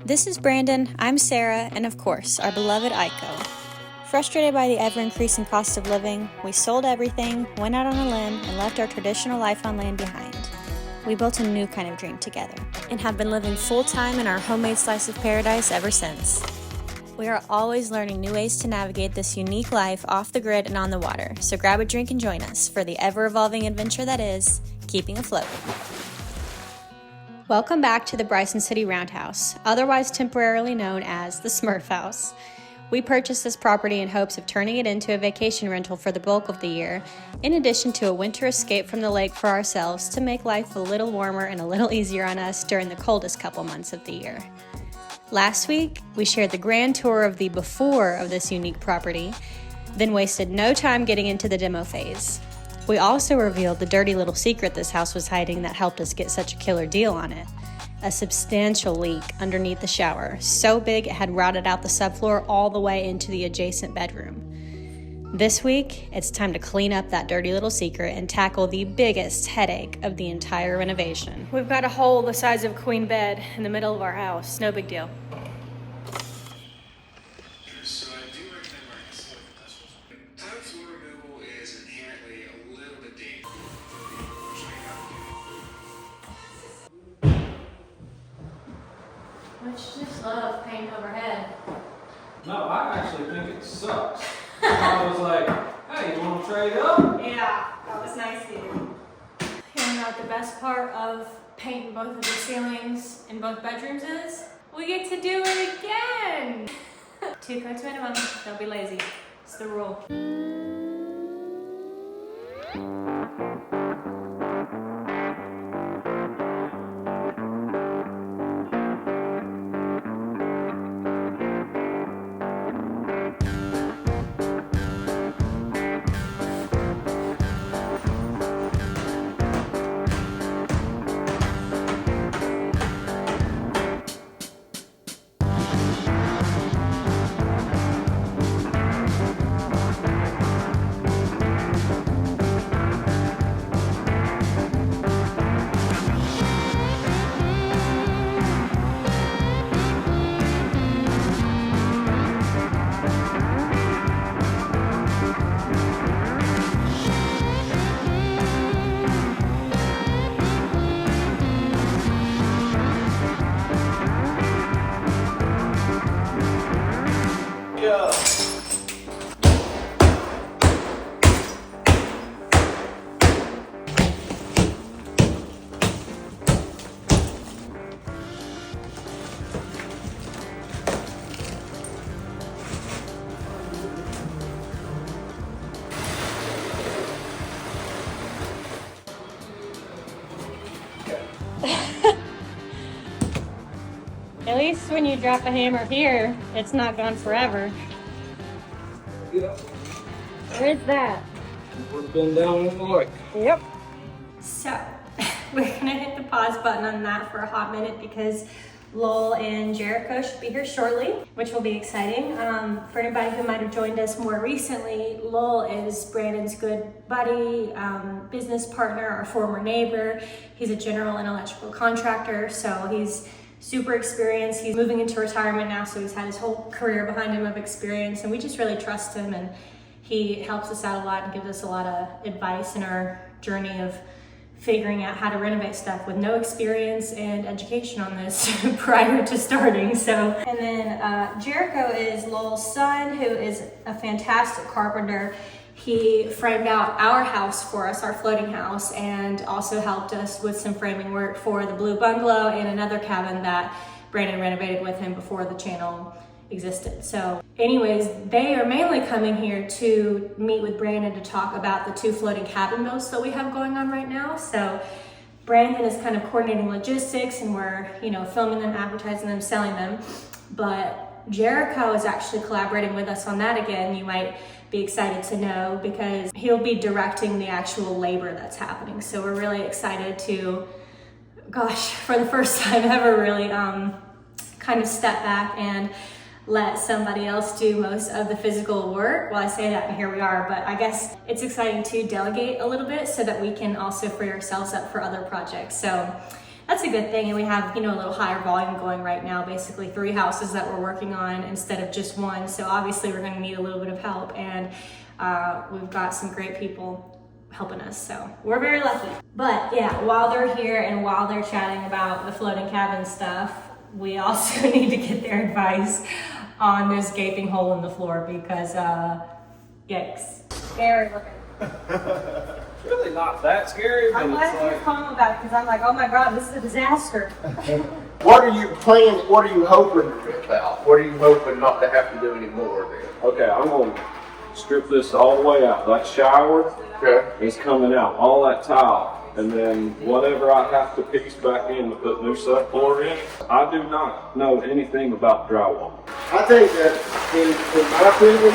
This is Brandon, I'm Sarah, and of course, our beloved Aiko. Frustrated by the ever-increasing cost of living, we sold everything, went out on a limb, and left our traditional life on land behind. We built a new kind of dream together, and have been living full-time in our homemade slice of paradise ever since. We are always learning new ways to navigate this unique life off the grid and on the water, so grab a drink and join us for the ever-evolving adventure that is keeping afloat. Welcome back to the Bryson City Roundhouse, otherwise temporarily known as the Smurf House. We purchased this property in hopes of turning it into a vacation rental for the bulk of the year, in addition to a winter escape from the lake for ourselves to make life a little warmer and a little easier on us during the coldest couple months of the year. Last week, we shared the grand tour of the before of this unique property, then wasted no time getting into the demo phase. We also revealed the dirty little secret this house was hiding that helped us get such a killer deal on it. A substantial leak underneath the shower, so big it had routed out the subfloor all the way into the adjacent bedroom. This week, it's time to clean up that dirty little secret and tackle the biggest headache of the entire renovation. We've got a hole the size of a queen bed in the middle of our house. No big deal. So I do recommend wearing a silica vessel. Tile floor removal is inherently a little bit dangerous. Which just love paint overhead. No, I actually think it sucks. I was like, hey, you want to trade up? Yeah, that was nice of you. You know what the best part of painting both of the ceilings in both bedrooms is? We get to do it again! 2 coats minimum, don't be lazy. It's the rule. At least when you drop a hammer here, it's not gone forever. Yeah. Where is that? We've been down in the lake. Yep. So, we're gonna hit the pause button on that for a hot minute because Lowell and Jericho should be here shortly, which will be exciting. For anybody who might have joined us more recently, Lowell is Brandon's good buddy, business partner, our former neighbor. He's a general and electrical contractor, so he's super experienced. He's moving into retirement now, so he's had his whole career behind him of experience, and we just really trust him, and he helps us out a lot and gives us a lot of advice in our journey of figuring out how to renovate stuff with no experience and education on this prior to starting. And then Jericho is Lowell's son, who is a fantastic carpenter. He framed out our house for us, our floating house, and also helped us with some framing work for the Blue Bungalow and another cabin that Brandon renovated with him before the channel existed. So anyways, they are mainly coming here to meet with Brandon to talk about the 2 floating cabin builds that we have going on right now. So Brandon is kind of coordinating logistics, and we're, filming them, advertising them, selling them. But Jericho is actually collaborating with us on that again. You might be excited to know because he'll be directing the actual labor that's happening. So we're really excited to, for the first time ever, really kind of step back and let somebody else do most of the physical work. Well, I say that and here we are, but I guess it's exciting to delegate a little bit so that we can also free ourselves up for other projects. So that's a good thing. And we have, you know, a little higher volume going right now, basically 3 houses that we're working on instead of just one. So obviously we're gonna need a little bit of help, and we've got some great people helping us, so we're very lucky. But yeah, while they're here and while they're chatting about the floating cabin stuff, we also need to get their advice on this gaping hole in the floor because yikes, scary looking. Really not that scary, but I'm glad you're calm about it because I'm like, oh my god, this is a disaster. What are you planning? What are you hoping about? What are you hoping not to have to do anymore then? okay, I'm gonna strip this all the way out. That shower Okay. is coming out, all that tile. And then whatever I have to piece back in to put new subfloor in, I do not know anything about drywall. I think that, in my opinion,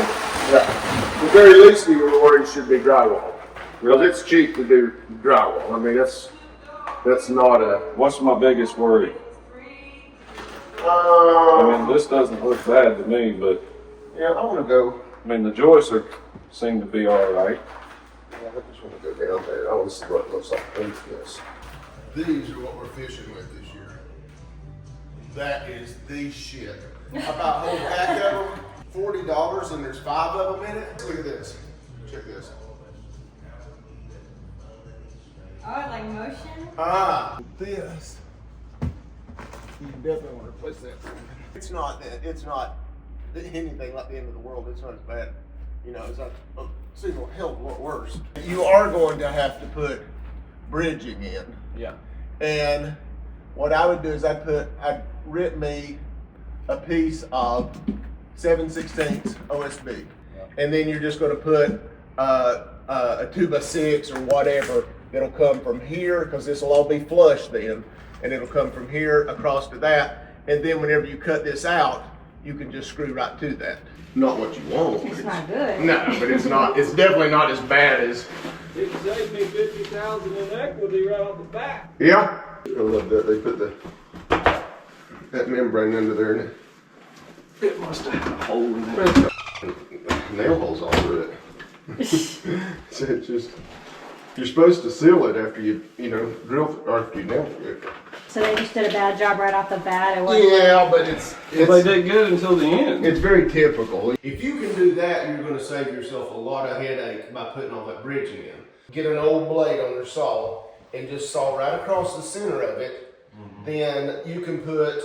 the very least of your worries should be drywall. Because it's cheap to do drywall. I mean, that's not a. What's my biggest worry? I Uh, mean, this doesn't look bad to me, but yeah, I want to go. I mean, the joists seem to be all right. Yeah, I just want to go down there. I want to see what it looks like beneath this. These are what we're fishing with this year. That is the shit. I bought a whole pack of them, $40, and there's 5 of them in it. Look at this. Check this. Oh, like motion? This. You definitely want to replace that. It's not anything like the end of the world. It's not as bad. You know, it's not. It's even a hell of a lot worse. You are going to have to put bridging in. Yeah. And what I would do is I'd rip me a piece of 7/16 OSB. And then you're just gonna put a 2x6 or whatever that'll come from here, because this will all be flush then. And it'll come from here across to that. And then whenever you cut this out, you can just screw right to that. Not what you want. It's not good. No, but it's not, it's definitely not as bad as. It saved me $50,000 in equity right off the bat. Yeah. I love that they put that membrane under there and It must have had a hole in it. nail holes all through it. So it's just, you're supposed to seal it after you drill, or after you nail it. So they just did a bad job right off the bat. It wasn't Yeah, but it's Well, they did good until the end. It's very typical. If you can do that, you're going to save yourself a lot of headache by putting all that bridging in. Get an old blade on your saw and just saw right across the center of it. Then you can put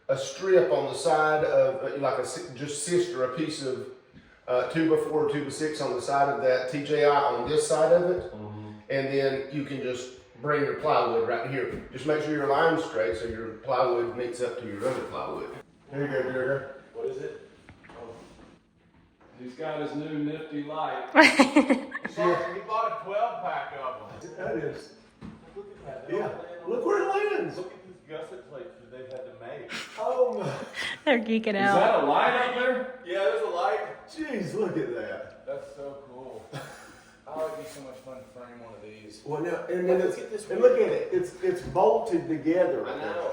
a strip on the side of, like just sister, a piece of 2x4 or 2x6 on the side of that TJI on this side of it. And then you can just bring your plywood right here. Just make sure your line's straight so your plywood meets up to your other plywood. Here you go, Durga. What is it? Oh. He's got his new nifty light. He bought a 12-pack of them. That is. Look at that. Yeah. Look where it lands. Look at these gusset plates that they've had to make. Oh my. They're geeking Is out. that a light up there? Yeah, there's a light. Jeez, look at that. That's so cool. Oh, it'd be so much fun to frame one of these. Well, now, and then Let's get this and look at it. It's bolted together. I know.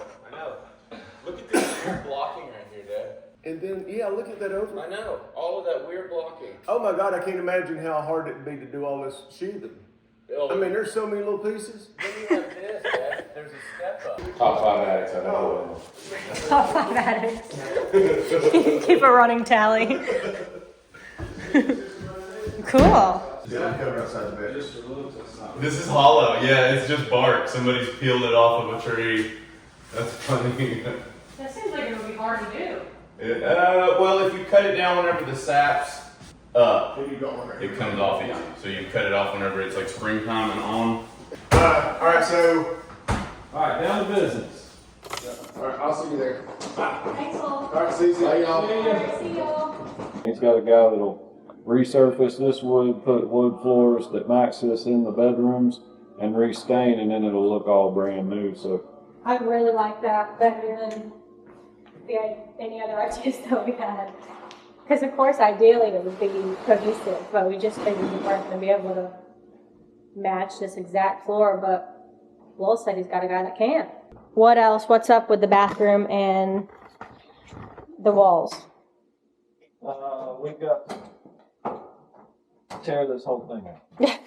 Look at this weird blocking right here, Dad. And then, yeah, look at that over. I know. All of that weird blocking. Oh my God, I can't imagine how hard it'd be to do all this sheathing. Oh, I mean, there's so many little pieces. then you have this, Dad. There's a step up. Top 5 addicts I know. Top 5 addicts. Keep a running tally. Cool. Yeah, cover outside the bed. Just a little to something. This is hollow, yeah, it's just bark. Somebody's peeled it off of a tree. That's funny. That seems like it would be hard to do. Well, if you cut it down whenever the sap's up, Here you go on there. it comes off easy. So you cut it off whenever it's like springtime and on. All right, so, Alright, down to business. all right, I'll see you there. Thanks, Lowell. All right, see y'all. Alright, see y'all. He's got a guy that'll resurface this wood, put wood floors that match this in the bedrooms, and restain, and then it'll look all brand new. So I really like that better than any other ideas that we had. Because of course, ideally it would be cohesive, but we just figured we weren't going to be able to match this exact floor. But Lowell said he's got a guy that can. What else? What's up with the bathroom and the walls? we got to tear this whole thing out.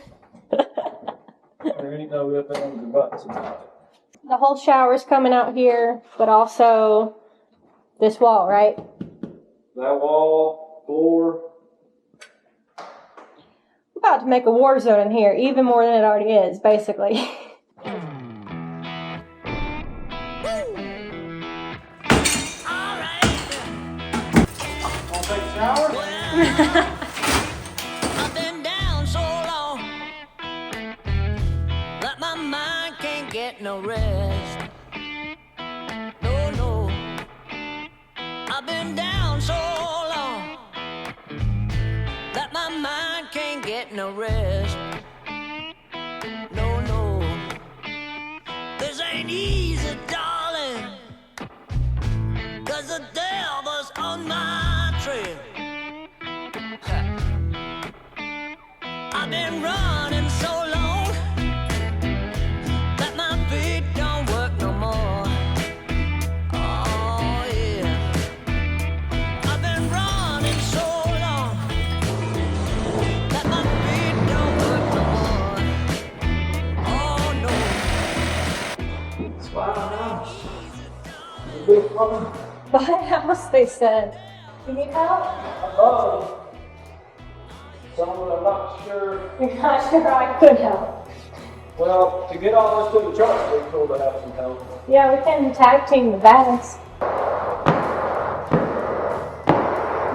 There ain't no ifs, ands, or buts about it. the whole shower's coming out here, but also this wall, right? That wall, floor. We're about to make a war zone in here, even more than it already is, basically. Wanna take a shower? I've been down so long that my mind can't get no rest. No, no. I've been down so long that my mind can't get no rest. No, no. This ain't easy, darling, 'cause the devil's on my trail. I've been running so long that my feet don't work no more. Oh yeah. I've been running so long that my feet don't work no more. Oh no. Buy a house, they said. You need help? Someone I'm not sure. You're not sure I could help. Well, to get all this to the chart, it'd be cool to have some help. Yeah, we can tag team the bags.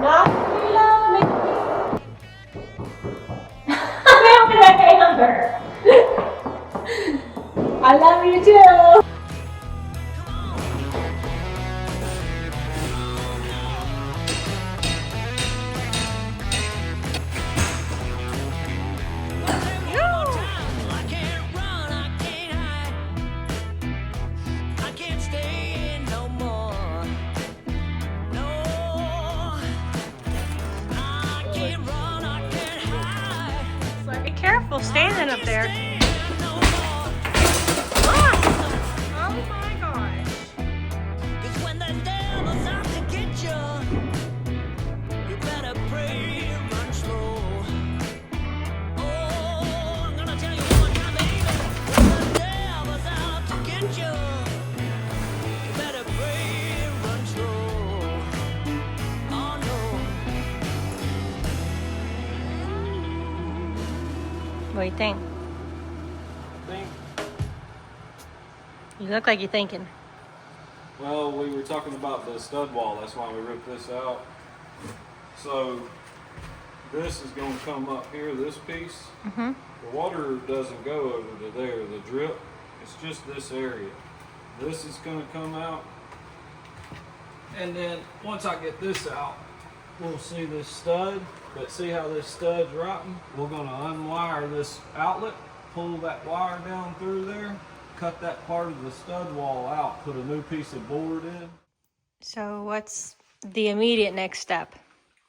Not you love me. I'm having a hammer. I love you too. I can't run, I can't hide. I can't stay in no more. No. I can't run, I can't hide. Be careful standing up there. No more. Oh my gosh. 'Cause when the devil's out to get you, you better pray and run slow. Oh, I'm gonna tell you one more time, baby. When the devil's out to get you, you better pray and run slow. Oh no. What do you think? You look like you're thinking. Well, we were talking about the stud wall. That's why we ripped this out. So this is going to come up here, this piece. Mm-hmm. The water doesn't go over to there, the drip. It's just this area. This is going to come out. And then once I get this out, we'll see this stud. But see how this stud's rotten? We're going to unwire this outlet, pull that wire down through there, cut that part of the stud wall out, put a new piece of board in. So what's the immediate next step?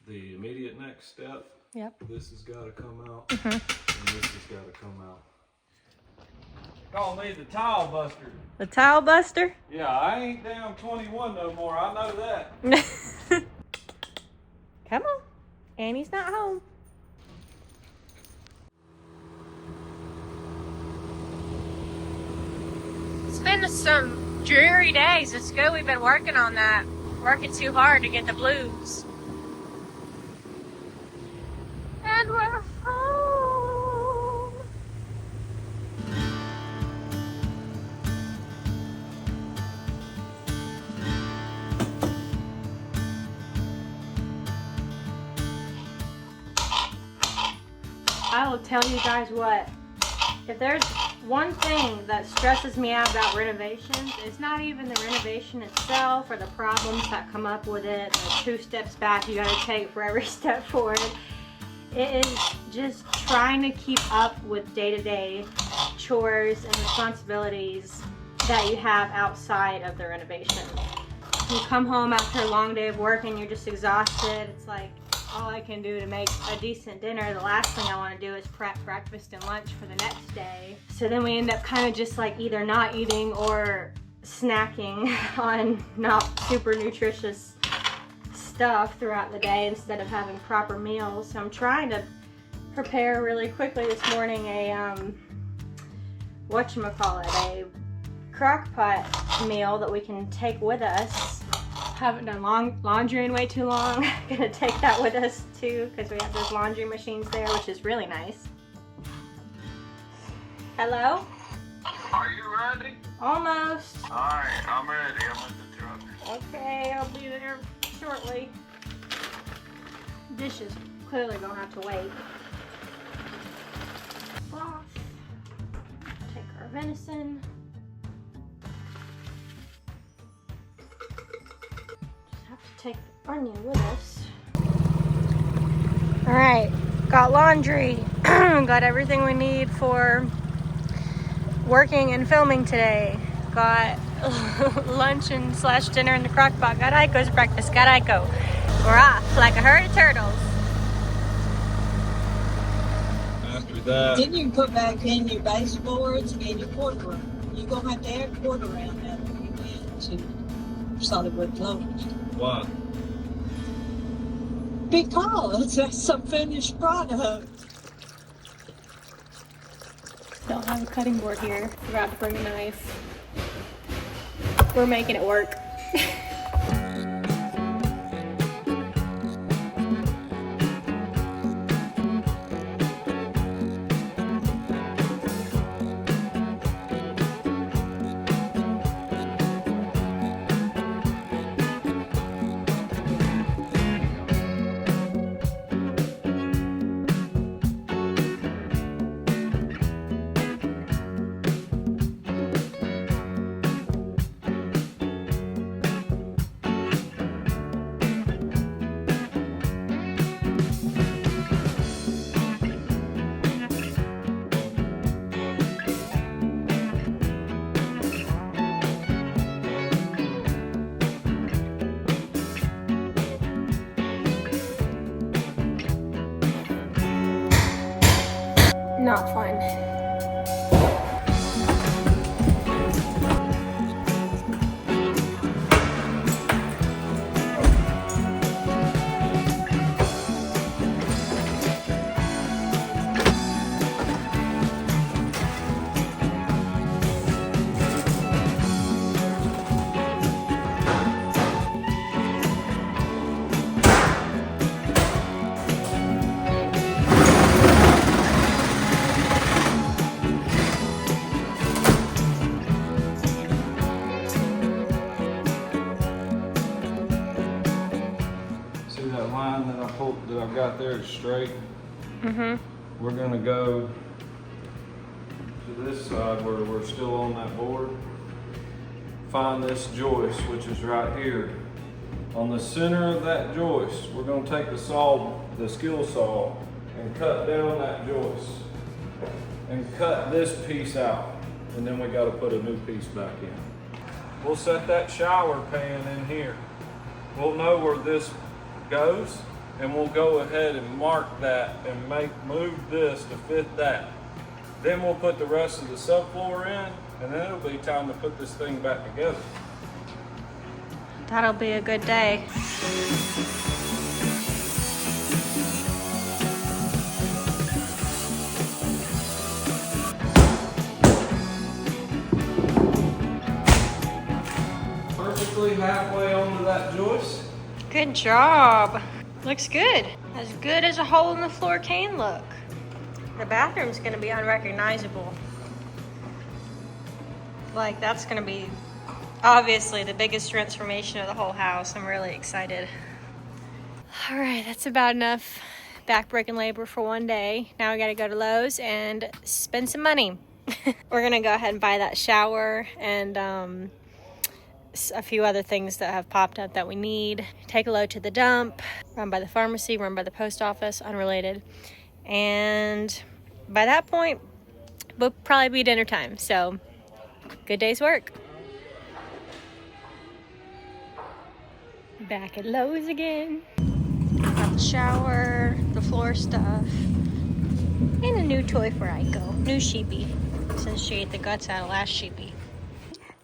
The immediate next step, Yep. this has got to come out, Mm-hmm. and this has got to come out. Call me the tile buster. The towel buster? Yeah, I ain't down 21 no more, I know that. Come on. Annie's not home. It's been some dreary days. It's good we've been working on that. Working too hard to get the blues. And we're home. I will tell you guys what, if there's one thing that stresses me out about renovations, it's not even the renovation itself or the problems that come up with it, the 2 steps back you gotta take for every step forward. It is just trying to keep up with day-to-day chores and responsibilities that you have outside of the renovation. You come home after a long day of work and you're just exhausted. It's like, all I can do to make a decent dinner, the last thing I want to do is prep breakfast and lunch for the next day. So then we end up kind of just like either not eating or snacking on not super nutritious stuff throughout the day instead of having proper meals. So I'm trying to prepare really quickly this morning a a crock pot meal that we can take with us. Haven't done laundry in way too long. Gonna take that with us too because we have those laundry machines there, which is really nice. Hello? Are you ready? Almost. Alright, I'm ready. I'm in the truck. Okay, I'll be there shortly. Dishes clearly gonna have to wait. Off. Take our venison. Just have to take the onion with us. All right, got laundry. Got everything we need for working and filming today. Got lunch and / dinner in the crock pot. Got Aiko's breakfast. Got Aiko. We're off like a herd of turtles. After that, Then you can put back in your baseboards and your quarter. You're gonna have to add quarter around that to solid wood floors. why? Because that's a finished product. Don't have a cutting board here. Forgot to bring a knife. We're making it work. Not fun. See that line that I got there is straight? Mm-hmm. We're gonna go to this side where we're still on that board. Find this joist, which is right here. On the center of that joist, we're gonna take the skill saw, and cut down that joist. And cut this piece out. And then we gotta put a new piece back in. We'll set that shower pan in here. We'll know where this goes, and we'll go ahead and mark that and move this to fit that. Then we'll put the rest of the subfloor in, and then it'll be time to put this thing back together. That'll be a good day. Perfectly halfway onto that joist. Good job. Looks good. As good as a hole in the floor can look. The bathroom's gonna be unrecognizable. Like, that's gonna be obviously the biggest transformation of the whole house. I'm really excited. All right, that's about enough back-breaking labor for one day. Now we gotta go to Lowe's and spend some money. We're gonna go ahead and buy that shower and a few other things that have popped up that we need. Take a load to the dump, run by the pharmacy, run by the post office, unrelated. And by that point, will probably be dinner time. So, good day's work. Back at Lowe's again. Got the shower, the floor stuff, and a new toy for Aiko. New sheepy, since she ate the guts out of last sheepy.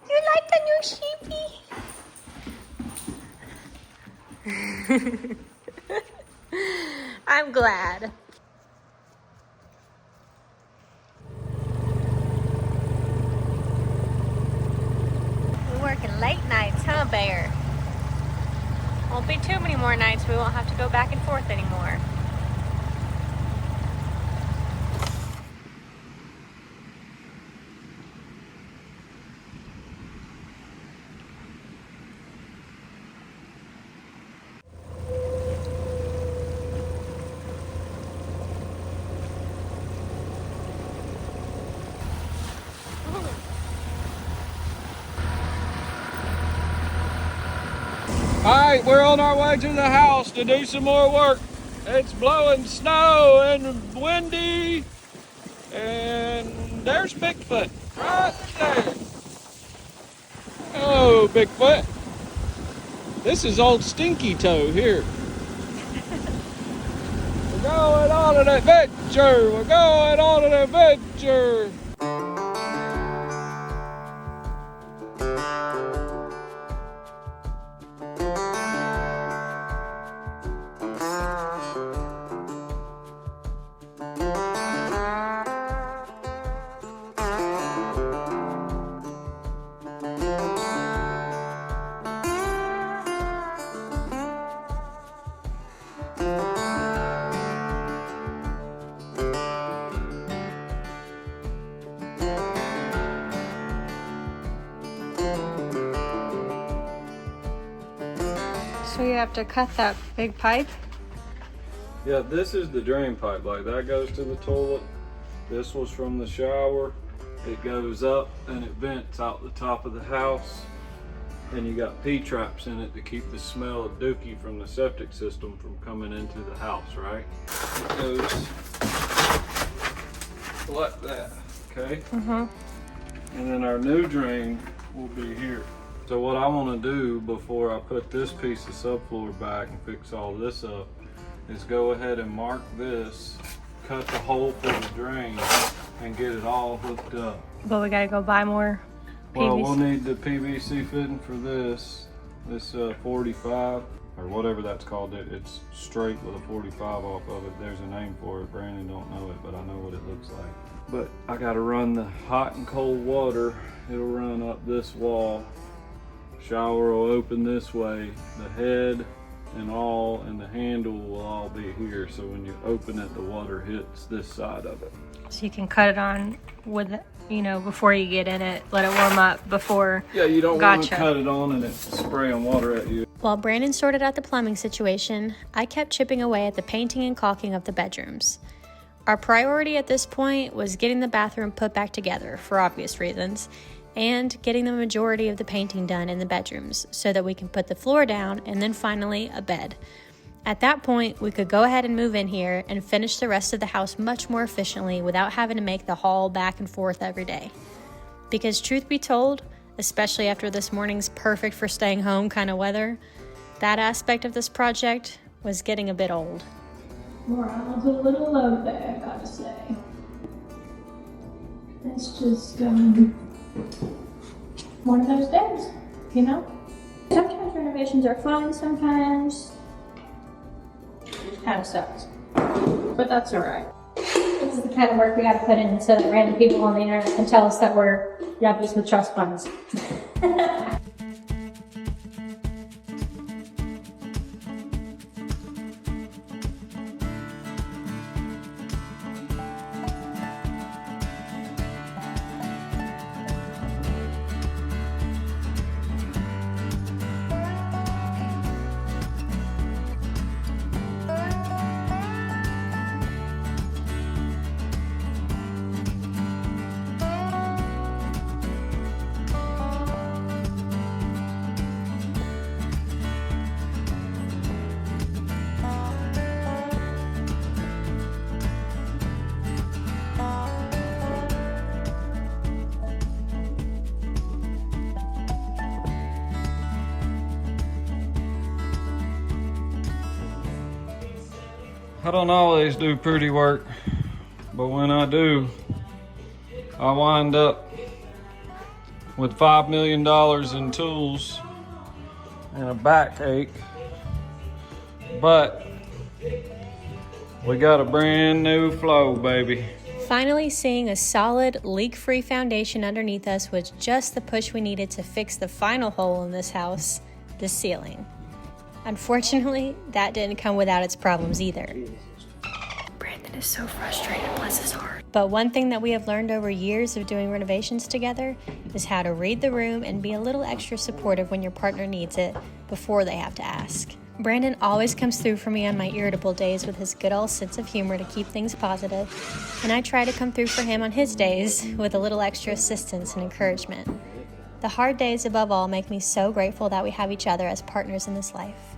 You like the new sheepy? I'm glad. Won't be too many more nights. We won't have to go back and forth anymore. All right, we're on our way to the house to do some more work. It's blowing snow and windy, and there's Bigfoot right there. Oh, Bigfoot. This is old Stinky Toe here. We're going on an adventure. We're going on an adventure. So you have to cut that big pipe? Yeah, this is the drain pipe. Like that goes to the toilet. This was from the shower. It goes up and it vents out the top of the house. And you got P-traps in it to keep the smell of dookie from the septic system from coming into the house, right? It goes like that, okay? And then our new drain will be here. So what I want to do before I put this piece of subfloor back and fix all this up is go ahead and mark this, cut the hole for the drain, and get it all hooked up. But we gotta go buy more PVC. Well, we'll need the PVC fitting for this 45 or whatever that's called. It's straight with a 45 off of it. There's a name for it. Brandon don't know it, but I know what it looks like. But I gotta run the hot and cold water. It'll run up this wall. Shower will open this way. The head and the handle will all be here. So when you open it, the water hits this side of it. So you can cut it on with, before you get in it, let it warm up before. Yeah, you don't want to cut it on and it's spraying water at you. While Brandon sorted out the plumbing situation, I kept chipping away at the painting and caulking of the bedrooms. Our priority at this point was getting the bathroom put back together, for obvious reasons, and getting the majority of the painting done in the bedrooms so that we can put the floor down and then finally a bed. At that point, we could go ahead and move in here and finish the rest of the house much more efficiently without having to make the haul back and forth every day. Because truth be told, especially after this morning's perfect for staying home kind of weather, that aspect of this project was getting a bit old. Morale's a little low there, I gotta say. It's just, one of those days, Sometimes renovations are fun, sometimes it kind of sucks. But that's alright. This is the kind of work we gotta put in so that random people on the internet can tell us that we're yuppies with trust funds. I don't always do pretty work, but when I do, I wind up with $5 million in tools and a backache. But we got a brand new flow, baby. Finally, seeing a solid, leak-free foundation underneath us was just the push we needed to fix the final hole in this house, the ceiling. Unfortunately, that didn't come without its problems either. Brandon is so frustrated, bless his heart. But one thing that we have learned over years of doing renovations together is how to read the room and be a little extra supportive when your partner needs it before they have to ask. Brandon always comes through for me on my irritable days with his good old sense of humor to keep things positive, and I try to come through for him on his days with a little extra assistance and encouragement. The hard days above all make me so grateful that we have each other as partners in this life.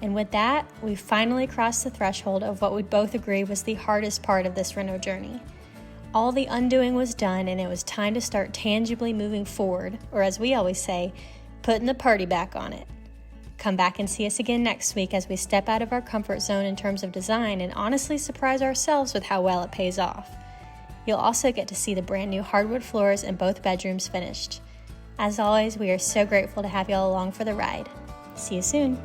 And with that, we finally crossed the threshold of what we both agree was the hardest part of this reno journey. All the undoing was done, and it was time to start tangibly moving forward, or as we always say, putting the party back on it. Come back and see us again next week as we step out of our comfort zone in terms of design and honestly surprise ourselves with how well it pays off. You'll also get to see the brand new hardwood floors in both bedrooms finished. As always, we are so grateful to have y'all along for the ride. See you soon.